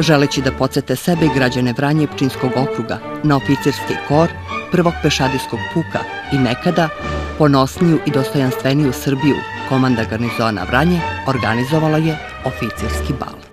želeći da podsete sebe i građane Vranja i Pčinjskog okruga na oficirski kor prvog pešadijskog puka i nekada ponosniju i dostojanstveniju Srbiju, komanda garnizona Vranje organizovala je oficirski bal.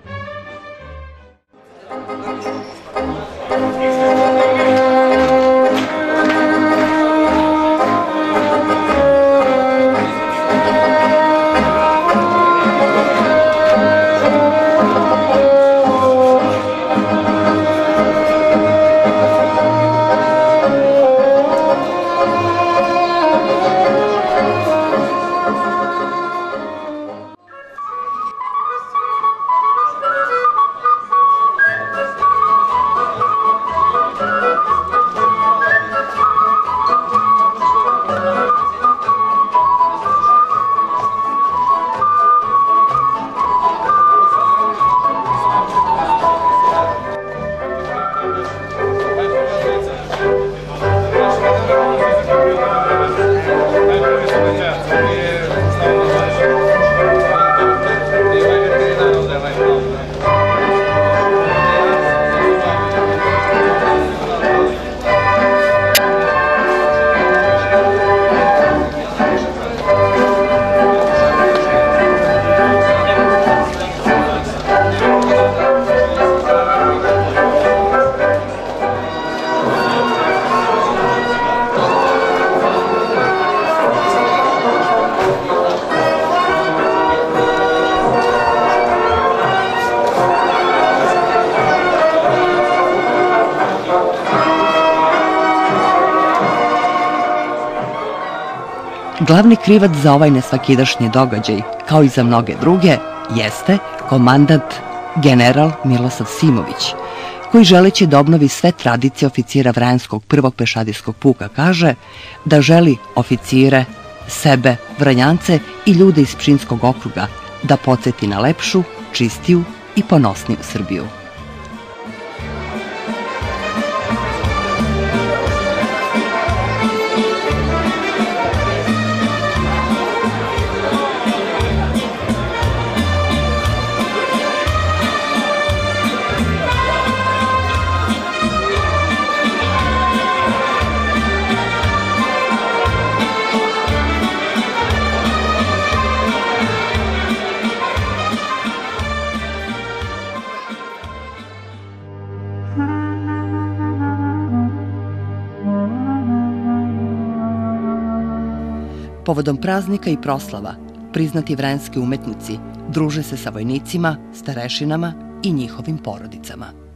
Glavni krivac za ovaj nesvakidašnji događaj, kao i za mnoge druge, jeste komandant general Milosav Simović, koji želeći da obnovi sve tradicije oficira Vranjskog prvog pešadijskog puka kaže da želi oficire, sebe, Vranjance i ljude iz Pčinjskog okruga da podsjeti na lepšu, čistiju i ponosniju Srbiju. Povodom praznika i proslava, priznati vranjski umetnici druže se sa vojnicima, starešinama i njihovim porodicama.